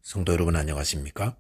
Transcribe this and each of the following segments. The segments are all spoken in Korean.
성도 여러분 안녕하십니까?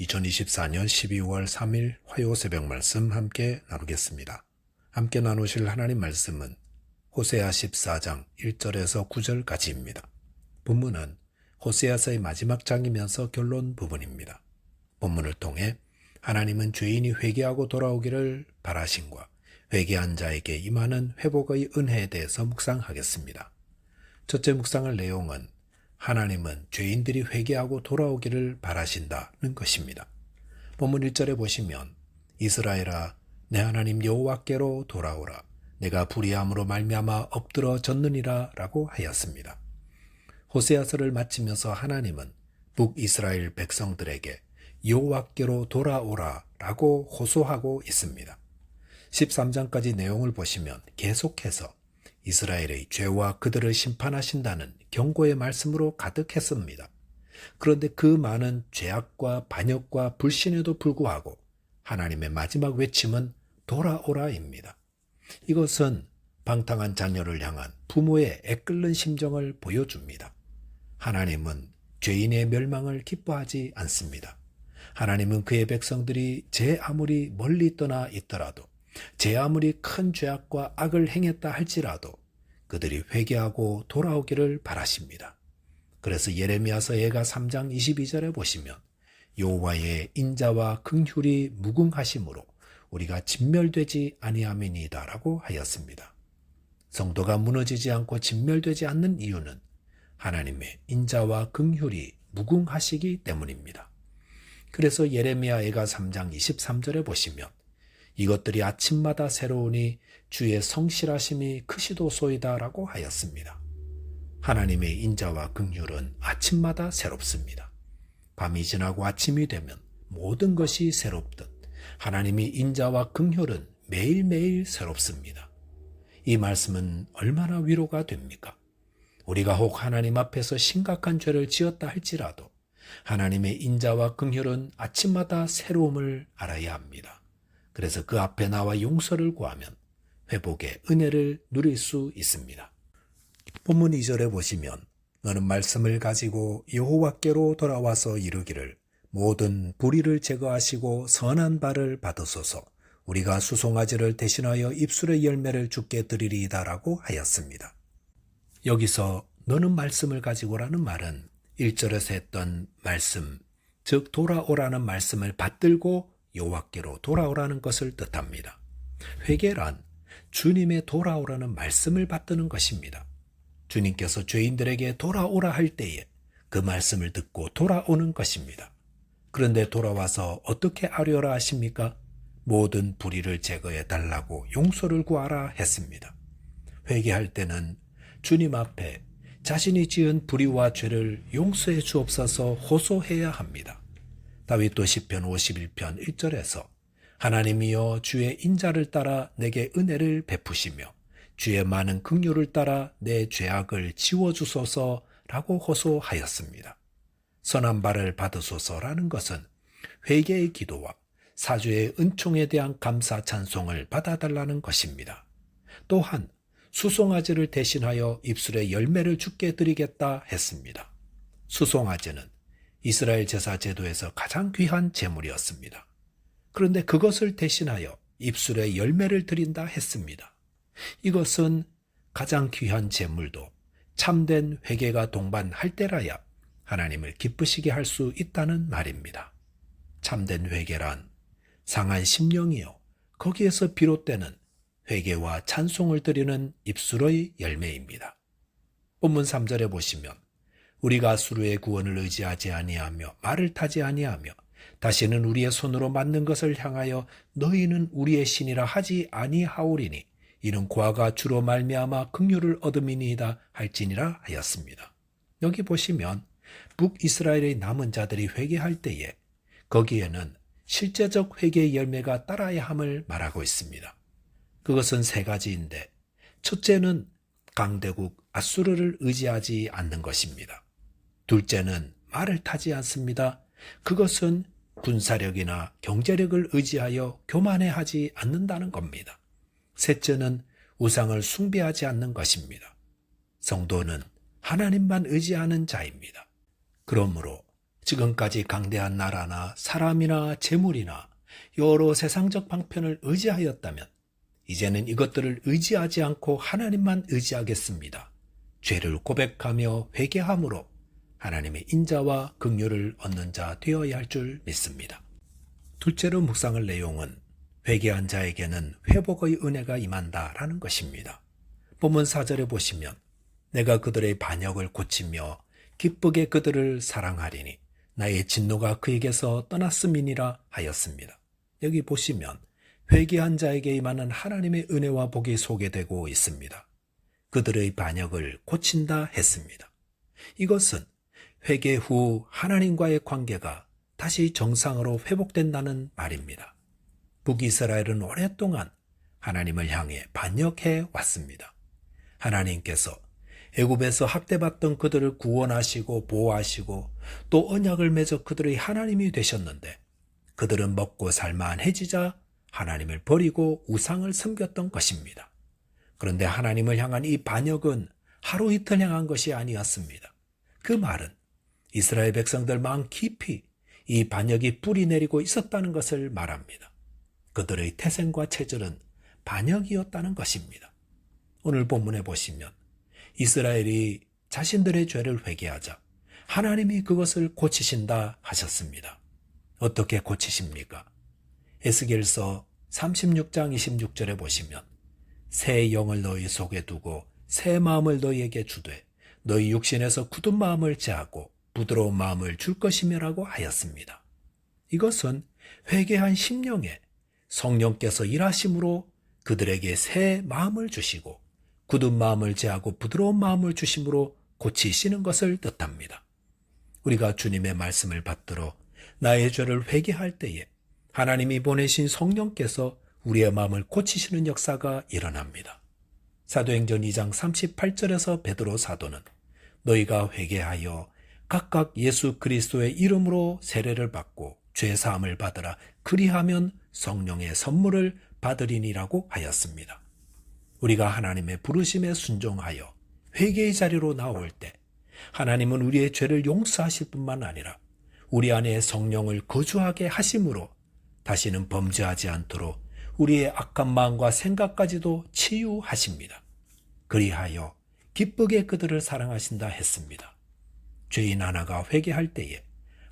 2024년 12월 3일 화요 새벽 말씀 함께 나누겠습니다. 함께 나누실 하나님 말씀은 호세아 14장 1절에서 9절까지입니다. 본문은 호세아서의 마지막 장이면서 결론 부분입니다. 본문을 통해 하나님은 죄인이 회개하고 돌아오기를 바라심과 회개한 자에게 임하는 회복의 은혜에 대해서 묵상하겠습니다. 첫째 묵상할 내용은 하나님은 죄인들이 회개하고 돌아오기를 바라신다는 것입니다. 본문 1절에 보시면 이스라엘아 내 하나님 여호와께로 돌아오라 내가 불의함으로 말미암아 엎드러 졌느니라 라고 하였습니다. 호세아서를 마치면서 하나님은 북이스라엘 백성들에게 여호와께로 돌아오라 라고 호소하고 있습니다. 13장까지 내용을 보시면 계속해서 이스라엘의 죄와 그들을 심판하신다는 경고의 말씀으로 가득했습니다. 그런데 그 많은 죄악과 반역과 불신에도 불구하고 하나님의 마지막 외침은 돌아오라입니다. 이것은 방탕한 자녀를 향한 부모의 애끓는 심정을 보여줍니다. 하나님은 죄인의 멸망을 기뻐하지 않습니다. 하나님은 그의 백성들이 제 아무리 멀리 떠나 있더라도 제 아무리 큰 죄악과 악을 행했다 할지라도 그들이 회개하고 돌아오기를 바라십니다. 그래서 예레미야서 예가 3장 22절에 보시면 여호와의 인자와 긍휼이 무궁하심으로 우리가 진멸되지 아니함이니이다 라고 하였습니다. 성도가 무너지지 않고 진멸되지 않는 이유는 하나님의 인자와 긍휼이 무궁하시기 때문입니다. 그래서 예레미야 예가 3장 23절에 보시면 이것들이 아침마다 새로우니 주의 성실하심이 크시도소이다 라고 하였습니다. 하나님의 인자와 긍휼은 아침마다 새롭습니다. 밤이 지나고 아침이 되면 모든 것이 새롭듯 하나님의 인자와 긍휼은 매일매일 새롭습니다. 이 말씀은 얼마나 위로가 됩니까? 우리가 혹 하나님 앞에서 심각한 죄를 지었다 할지라도 하나님의 인자와 긍휼은 아침마다 새로움을 알아야 합니다. 그래서 그 앞에 나와 용서를 구하면 회복의 은혜를 누릴 수 있습니다. 본문 2절에 보시면 너는 말씀을 가지고 여호와께로 돌아와서 이르기를 모든 불의를 제거하시고 선한 바를 받으소서 우리가 수송아지를 대신하여 입술의 열매를 주께 드리리이다 라고 하였습니다. 여기서 너는 말씀을 가지고라는 말은 1절에서 했던 말씀, 즉 돌아오라는 말씀을 받들고 여호와께로 돌아오라는 것을 뜻합니다. 회개란 주님의 돌아오라는 말씀을 받드는 것입니다. 주님께서 죄인들에게 돌아오라 할 때에 그 말씀을 듣고 돌아오는 것입니다. 그런데 돌아와서 어떻게 하려라 하십니까? 모든 불의를 제거해 달라고 용서를 구하라 했습니다. 회개할 때는 주님 앞에 자신이 지은 불의와 죄를 용서해 주옵소서 호소해야 합니다. 다윗도 시편 51편 1절에서 하나님이여 주의 인자를 따라 내게 은혜를 베푸시며 주의 많은 긍휼을 따라 내 죄악을 지워주소서라고 호소하였습니다. 선한 바를 받으소서라는 것은 회개의 기도와 사주의 은총에 대한 감사 찬송을 받아달라는 것입니다. 또한 수송아지를 대신하여 입술의 열매를 주께 드리겠다 했습니다. 수송아지는 이스라엘 제사 제도에서 가장 귀한 제물이었습니다. 그런데 그것을 대신하여 입술에 열매를 드린다 했습니다. 이것은 가장 귀한 제물도 참된 회개가 동반할 때라야 하나님을 기쁘시게 할 수 있다는 말입니다. 참된 회개란 상한 심령이요 거기에서 비롯되는 회개와 찬송을 드리는 입술의 열매입니다. 본문 3절에 보시면 우리가 수르의 구원을 의지하지 아니하며 말을 타지 아니하며 다시는 우리의 손으로 만든 것을 향하여 너희는 우리의 신이라 하지 아니하오리니 이는 고아가 주로 말미암아 긍휼을 얻음이니이다 할지니라 하였습니다. 여기 보시면 북이스라엘의 남은 자들이 회개할 때에 거기에는 실제적 회개의 열매가 따라야 함을 말하고 있습니다. 그것은 세 가지인데 첫째는 강대국 아수르를 의지하지 않는 것입니다. 둘째는 말을 타지 않습니다. 그것은 군사력이나 경제력을 의지하여 교만해하지 않는다는 겁니다. 셋째는 우상을 숭배하지 않는 것입니다. 성도는 하나님만 의지하는 자입니다. 그러므로 지금까지 강대한 나라나 사람이나 재물이나 여러 세상적 방편을 의지하였다면 이제는 이것들을 의지하지 않고 하나님만 의지하겠습니다. 죄를 고백하며 회개함으로 하나님의 인자와 긍휼을 얻는 자 되어야 할 줄 믿습니다. 둘째로 묵상할 내용은 회개한 자에게는 회복의 은혜가 임한다라는 것입니다. 본문 4절에 보시면 내가 그들의 반역을 고치며 기쁘게 그들을 사랑하리니 나의 진노가 그에게서 떠났음이니라 하였습니다. 여기 보시면 회개한 자에게 임하는 하나님의 은혜와 복이 소개되고 있습니다. 그들의 반역을 고친다 했습니다. 이것은 회개 후 하나님과의 관계가 다시 정상으로 회복된다는 말입니다. 북이스라엘은 오랫동안 하나님을 향해 반역해 왔습니다. 하나님께서 애굽에서 학대받던 그들을 구원하시고 보호하시고 또 언약을 맺어 그들의 하나님이 되셨는데 그들은 먹고 살만해지자 하나님을 버리고 우상을 섬겼던 것입니다. 그런데 하나님을 향한 이 반역은 하루 이틀 향한 것이 아니었습니다. 그 말은 이스라엘 백성들 마음 깊이 이 반역이 뿌리 내리고 있었다는 것을 말합니다. 그들의 태생과 체질은 반역이었다는 것입니다. 오늘 본문에 보시면 이스라엘이 자신들의 죄를 회개하자 하나님이 그것을 고치신다 하셨습니다. 어떻게 고치십니까? 에스겔서 36장 26절에 보시면 새 영을 너희 속에 두고 새 마음을 너희에게 주되 너희 육신에서 굳은 마음을 제하고 부드러운 마음을 줄 것이며라고 하였습니다. 이것은 회개한 심령에 성령께서 일하심으로 그들에게 새 마음을 주시고 굳은 마음을 제하고 부드러운 마음을 주심으로 고치시는 것을 뜻합니다. 우리가 주님의 말씀을 받들어 나의 죄를 회개할 때에 하나님이 보내신 성령께서 우리의 마음을 고치시는 역사가 일어납니다. 사도행전 2장 38절에서 베드로 사도는 너희가 회개하여 각각 예수 그리스도의 이름으로 세례를 받고 죄사함을 받으라 그리하면 성령의 선물을 받으리니라고 하였습니다. 우리가 하나님의 부르심에 순종하여 회개의 자리로 나올 때 하나님은 우리의 죄를 용서하실 뿐만 아니라 우리 안에 성령을 거주하게 하심으로 다시는 범죄하지 않도록 우리의 악한 마음과 생각까지도 치유하십니다. 그리하여 기쁘게 그들을 사랑하신다 했습니다. 죄인 하나가 회개할 때에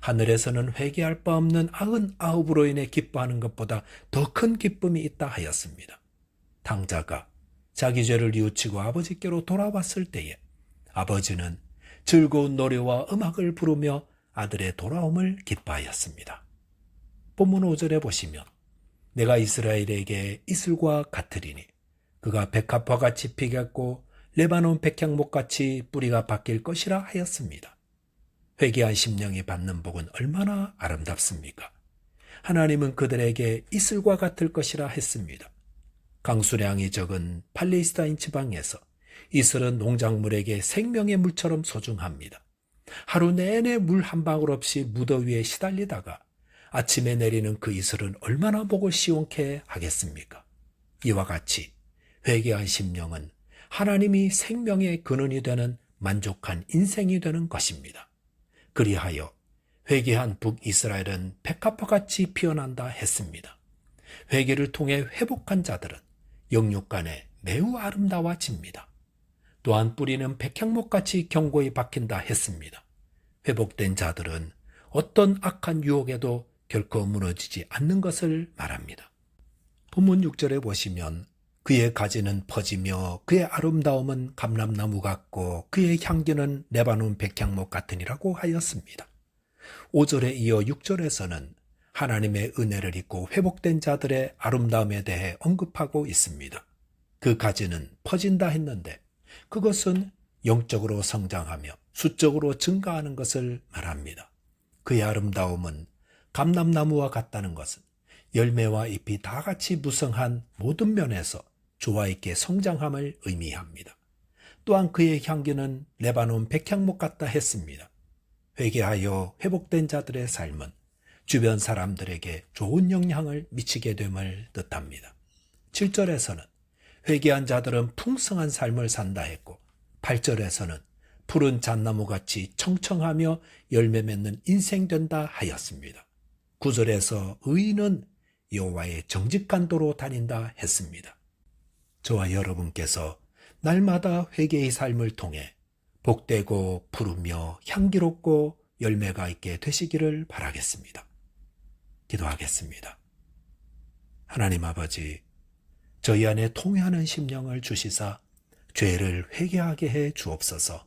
하늘에서는 회개할 바 없는 99으로 인해 기뻐하는 것보다 더 큰 기쁨이 있다 하였습니다. 당자가 자기 죄를 뉘우치고 아버지께로 돌아왔을 때에 아버지는 즐거운 노래와 음악을 부르며 아들의 돌아옴을 기뻐하였습니다. 본문 5절에 보시면 내가 이스라엘에게 이슬과 같으리니 그가 백합화 같이 피겠고 레바논 백향목 같이 뿌리가 바뀔 것이라 하였습니다. 회개한 심령이 받는 복은 얼마나 아름답습니까? 하나님은 그들에게 이슬과 같을 것이라 했습니다. 강수량이 적은 팔레스타인 지방에서 이슬은 농작물에게 생명의 물처럼 소중합니다. 하루 내내 물 한 방울 없이 무더위에 시달리다가 아침에 내리는 그 이슬은 얼마나 목을 시원케 하겠습니까? 이와 같이 회개한 심령은 하나님이 생명의 근원이 되는 만족한 인생이 되는 것입니다. 그리하여 회개한 북이스라엘은 백합화같이 피어난다 했습니다. 회개를 통해 회복한 자들은 영육간에 매우 아름다워집니다. 또한 뿌리는 백향목같이 견고히 박힌다 했습니다. 회복된 자들은 어떤 악한 유혹에도 결코 무너지지 않는 것을 말합니다. 본문 6절에 보시면 그의 가지는 퍼지며 그의 아름다움은 감람나무 같고 그의 향기는 레바논 백향목 같으니라고 하였습니다. 5절에 이어 6절에서는 하나님의 은혜를 입고 회복된 자들의 아름다움에 대해 언급하고 있습니다. 그 가지는 퍼진다 했는데 그것은 영적으로 성장하며 수적으로 증가하는 것을 말합니다. 그의 아름다움은 감람나무와 같다는 것은 열매와 잎이 다 같이 무성한 모든 면에서 조화 있게 성장함을 의미합니다. 또한 그의 향기는 레바논 백향목 같다 했습니다. 회개하여 회복된 자들의 삶은 주변 사람들에게 좋은 영향을 미치게 됨을 뜻합니다. 7절에서는 회개한 자들은 풍성한 삶을 산다 했고 8절에서는 푸른 잣나무같이 청청하며 열매 맺는 인생 된다 하였습니다. 9절에서 의인은 여호와의 정직한 도로 다닌다 했습니다. 저와 여러분께서 날마다 회개의 삶을 통해 복되고 푸르며 향기롭고 열매가 있게 되시기를 바라겠습니다. 기도하겠습니다. 하나님 아버지, 저희 안에 통회하는 심령을 주시사 죄를 회개하게 해 주옵소서.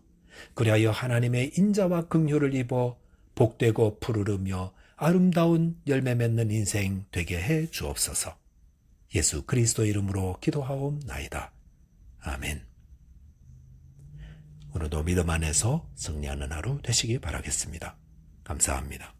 그리하여 하나님의 인자와 긍휼을 입어 복되고 푸르르며 아름다운 열매 맺는 인생 되게 해 주옵소서. 예수 그리스도 이름으로 기도하옵나이다. 아멘. 오늘도 믿음 안에서 승리하는 하루 되시기 바라겠습니다. 감사합니다.